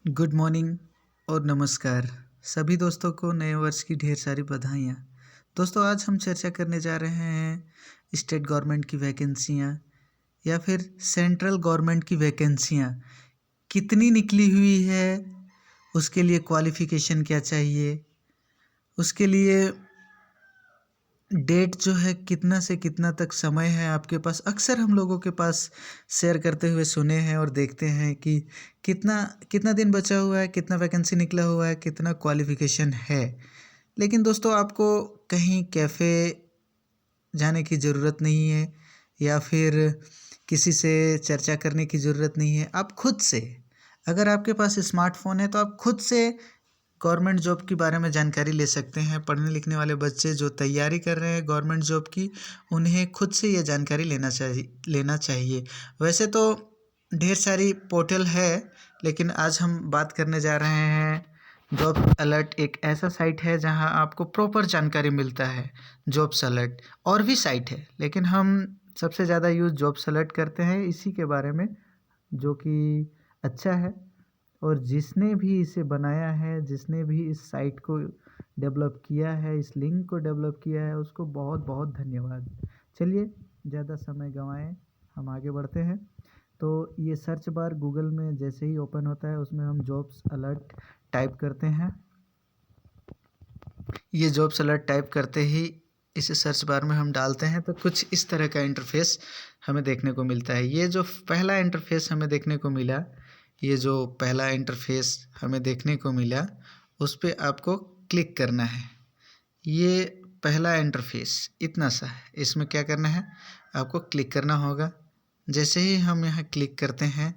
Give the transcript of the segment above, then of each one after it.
Good morning और नमस्कार सभी दोस्तों को नए वर्ष की ढेर सारी बधाइयाँ। दोस्तों आज हम चर्चा करने जा रहे हैं स्टेट गवर्नमेंट की वैकेंसियाँ या फिर सेंट्रल गवर्नमेंट की वैकेंसियाँ कितनी निकली हुई है, उसके लिए क्वालिफ़िकेशन क्या चाहिए, उसके लिए डेट जो है कितना से कितना तक समय है आपके पास। अक्सर हम लोगों के पास शेयर करते हुए सुने हैं और देखते हैं कि कितना कितना दिन बचा हुआ है, कितना वैकेंसी निकला हुआ है, कितना क्वालिफ़िकेशन है। लेकिन दोस्तों आपको कहीं कैफ़े जाने की ज़रूरत नहीं है या फिर किसी से चर्चा करने की ज़रूरत नहीं है। आप खुद से, अगर आपके पास स्मार्टफ़ोन है तो आप खुद से गवर्नमेंट जॉब के बारे में जानकारी ले सकते हैं। पढ़ने लिखने वाले बच्चे जो तैयारी कर रहे हैं गवर्नमेंट जॉब की, उन्हें खुद से ये जानकारी लेना चाहिए। वैसे तो ढेर सारी पोर्टल है, लेकिन आज हम बात करने जा रहे हैं जॉब अलर्ट। एक ऐसा साइट है जहां आपको प्रॉपर जानकारी मिलता है। जॉब्स अलर्ट और भी साइट है, लेकिन हम सबसे ज़्यादा यूज़ जॉब्स अलर्ट करते हैं इसी के बारे में, जो कि अच्छा है। और जिसने भी इसे बनाया है, जिसने भी इस साइट को डेवलप किया है, इस लिंक को डेवलप किया है, उसको बहुत बहुत धन्यवाद। चलिए ज़्यादा समय गंवाएं, हम आगे बढ़ते हैं। तो ये सर्च बार गूगल में जैसे ही ओपन होता है उसमें हम जॉब्स अलर्ट टाइप करते हैं। ये जॉब्स अलर्ट टाइप करते ही इसे सर्च बार में हम डालते हैं तो कुछ इस तरह का इंटरफेस हमें देखने को मिलता है। ये जो पहला इंटरफेस हमें देखने को मिला, उस पे आपको क्लिक करना है। ये पहला इंटरफेस इतना सा है, इसमें क्या करना है, आपको क्लिक करना होगा। जैसे ही हम यहाँ क्लिक करते हैं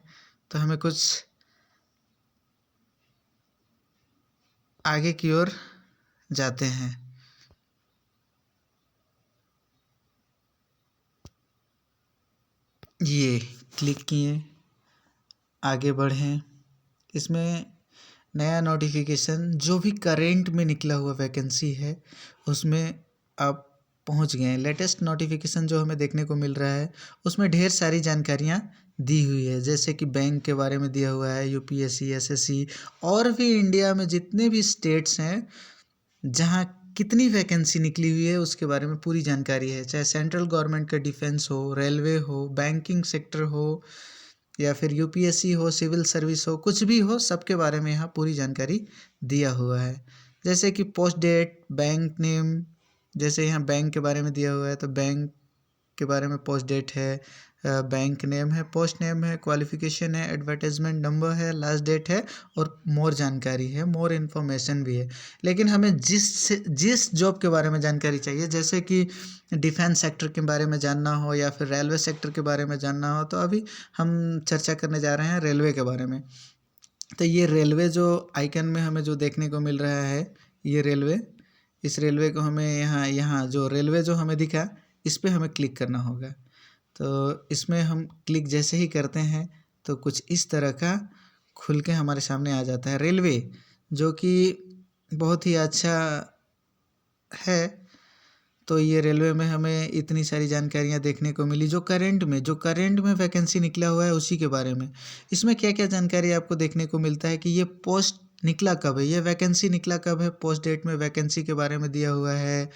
तो हमें कुछ आगे की ओर जाते हैं। ये क्लिक किए, आगे बढ़ें। इसमें नया नोटिफिकेशन जो भी करेंट में निकला हुआ वैकेंसी है उसमें आप पहुंच गए हैं। लेटेस्ट नोटिफिकेशन जो हमें देखने को मिल रहा है उसमें ढेर सारी जानकारियां दी हुई है, जैसे कि बैंक के बारे में दिया हुआ है, यूपीएससी, एसएससी और भी इंडिया में जितने भी स्टेट्स हैं जहां कितनी वैकेंसी निकली हुई है उसके बारे में पूरी जानकारी है। चाहे सेंट्रल गवर्नमेंट का डिफेंस हो, रेलवे हो, बैंकिंग सेक्टर हो या फिर यूपीएससी हो, सिविल सर्विस हो, कुछ भी हो, सबके बारे में यहाँ पूरी जानकारी दिया हुआ है। जैसे कि पोस्ट डेट, बैंक नेम, जैसे यहाँ बैंक के बारे में दिया हुआ है तो बैंक के बारे में पोस्ट डेट है, बैंक नेम है, पोस्ट नेम है, क्वालिफिकेशन है, एडवर्टाइजमेंट नंबर है, लास्ट डेट है और मोर जानकारी है, मोर इन्फॉर्मेशन भी है। लेकिन हमें जिस जॉब के बारे में जानकारी चाहिए, जैसे कि डिफेंस सेक्टर के बारे में जानना हो या फिर रेलवे सेक्टर के बारे में जानना हो, तो अभी हम चर्चा करने जा रहे हैं रेलवे के बारे में। तो ये रेलवे जो आइकन में हमें जो देखने को मिल रहा है, ये रेलवे, इस रेलवे को हमें यहाँ यहाँ जो रेलवे जो हमें दिखा, इस पे हमें क्लिक करना होगा। तो इसमें हम क्लिक जैसे ही करते हैं तो कुछ इस तरह का खुल के हमारे सामने आ जाता है रेलवे, जो कि बहुत ही अच्छा है। तो ये रेलवे में हमें इतनी सारी जानकारियाँ देखने को मिली जो करंट में वैकेंसी निकला हुआ है उसी के बारे में। इसमें क्या क्या जानकारी आपको देखने को मिलता है कि ये पोस्ट निकला कब है, ये वैकेंसी निकला कब है, पोस्ट डेट में वैकेंसी के बारे में दिया हुआ है,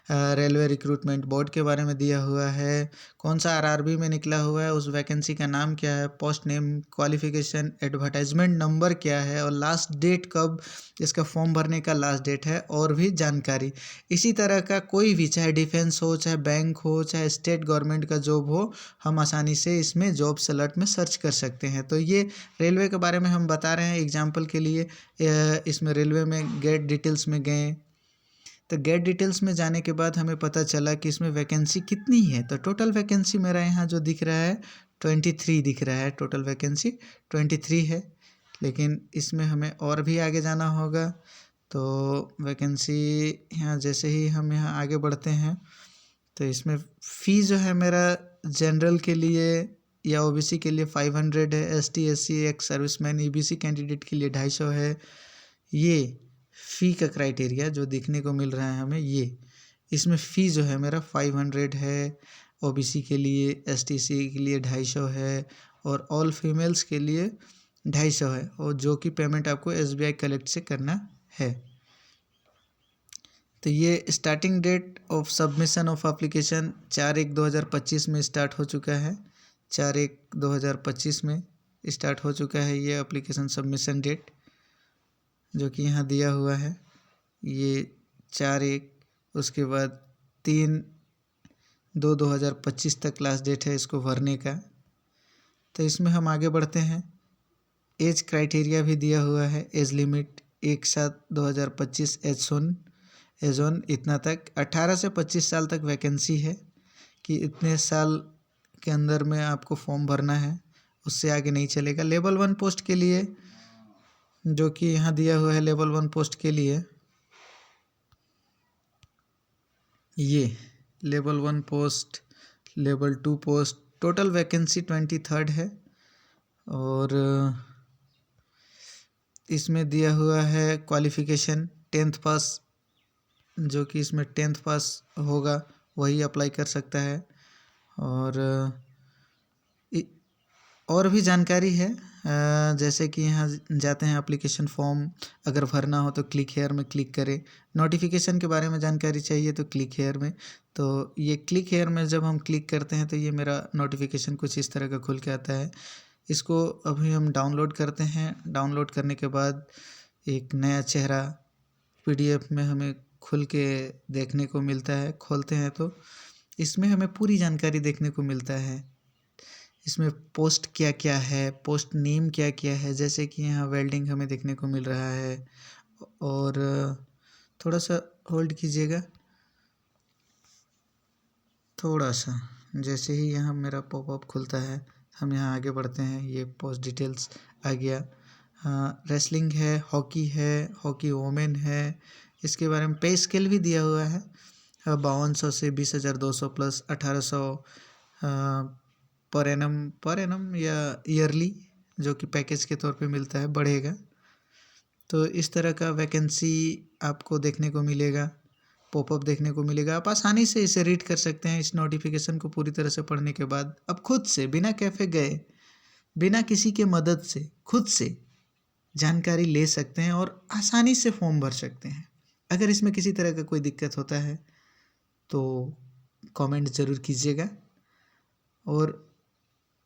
रेलवे रिक्रूटमेंट बोर्ड के बारे में दिया हुआ है, कौन सा आरआरबी में निकला हुआ है, उस वैकेंसी का नाम क्या है, post name, qualification, advertisement number क्या है और लास्ट डेट कब इसका फॉर्म भरने का लास्ट डेट है, और भी जानकारी। इसी तरह का कोई भी, चाहे डिफेंस हो, चाहे बैंक हो, चाहे स्टेट गवर्नमेंट का जॉब हो, हम आसानी से इसमें जॉब्स अलर्ट में सर्च कर सकते हैं। तो ये रेलवे के बारे में हम बता रहे हैं एग्जांपल के लिए। इसमें रेलवे में गेट डिटेल्स में गए तो गेट डिटेल्स में जाने के बाद हमें पता चला कि इसमें वैकेंसी कितनी है। तो टोटल वैकेंसी मेरा यहाँ जो दिख रहा है 23 दिख रहा है, टोटल वैकेंसी 23 है। लेकिन इसमें हमें और भी आगे जाना होगा। तो वैकेंसी यहाँ जैसे ही हम यहाँ आगे बढ़ते हैं तो इसमें फ़ी जो है मेरा जनरल के लिए या ओबीसी के लिए 500 है, ST SC ex serviceman EBC candidate के लिए 250 है। ये फ़ी का क्राइटेरिया जो देखने को मिल रहा है हमें, ये इसमें फ़ी जो है मेरा 500 है, ओबीसी के लिए, एसटीसी के लिए 250 है और ऑल फीमेल्स के लिए 250 है, और जो कि पेमेंट आपको SBI कलेक्ट से करना है। तो ये starting date of submission of application 4/1/2025 में स्टार्ट हो चुका है। 4/1/2025 में स्टार्ट हो चुका है ये एप्लीकेशन सबमिशन डेट, जो कि यहाँ दिया हुआ है। ये 4/1, उसके बाद 3/2/2025 तक लास्ट डेट है इसको भरने का। तो इसमें हम आगे बढ़ते हैं। एज क्राइटेरिया भी दिया हुआ है। एज लिमिट 1/7/2025 एज ऑन इतना तक 18 से 25 साल तक वैकेंसी है कि इतने साल के अंदर में आपको फॉर्म भरना है, उससे आगे नहीं चलेगा। लेवल 1 पोस्ट के लिए, जो कि यहाँ दिया हुआ है लेवल 1 पोस्ट के लिए, ये level 1 post, level 2 post, total vacancy 23 है। और इसमें दिया हुआ है क्वालिफ़िकेशन 10th पास, जो कि इसमें 10th पास होगा वही अप्लाई कर सकता है। और भी जानकारी है, जैसे कि यहाँ जाते हैं एप्लीकेशन फॉर्म अगर भरना हो तो क्लिक हेयर में क्लिक करें। नोटिफिकेशन के बारे में जानकारी चाहिए तो क्लिक हेयर में। तो ये क्लिक हेयर में जब हम क्लिक करते हैं तो ये मेरा नोटिफिकेशन कुछ इस तरह का खुल के आता है। इसको अभी हम डाउनलोड करते हैं। डाउनलोड करने के बाद एक नया चेहरा PDF में हमें खुल के देखने को मिलता है। खोलते हैं तो इसमें हमें पूरी जानकारी देखने को मिलता है। इसमें पोस्ट क्या क्या है, पोस्ट नेम क्या क्या है, जैसे कि यहाँ वेल्डिंग हमें देखने को मिल रहा है। और थोड़ा सा होल्ड कीजिएगा, थोड़ा सा, जैसे ही यहाँ मेरा पॉपअप खुलता है हम यहाँ आगे बढ़ते हैं। ये पोस्ट डिटेल्स आ गया। रेसलिंग है, हॉकी वोमेन है, इसके बारे में पे स्केल भी दिया हुआ है। 5200 से 20,200 प्लस 1800 पर एनम या ईयरली, जो कि पैकेज के तौर पे मिलता है, बढ़ेगा। तो इस तरह का वैकेंसी आपको देखने को मिलेगा, पॉपअप देखने को मिलेगा। आप आसानी से इसे रीड कर सकते हैं। इस नोटिफिकेशन को पूरी तरह से पढ़ने के बाद अब खुद से बिना कैफ़े गए, बिना किसी के मदद से खुद से जानकारी ले सकते हैं और आसानी से फॉर्म भर सकते हैं। अगर इसमें किसी तरह का कोई दिक्कत होता है तो कमेंट ज़रूर कीजिएगा। और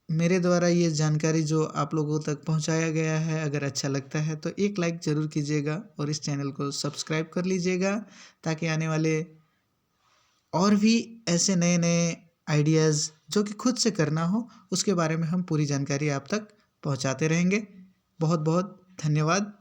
मेरे द्वारा ये जानकारी जो आप लोगों तक पहुंचाया गया है, अगर अच्छा लगता है तो एक लाइक ज़रूर कीजिएगा और इस चैनल को सब्सक्राइब कर लीजिएगा, ताकि आने वाले और भी ऐसे नए नए आइडियाज़ जो कि खुद से करना हो उसके बारे में हम पूरी जानकारी आप तक पहुंचाते रहेंगे। बहुत बहुत धन्यवाद।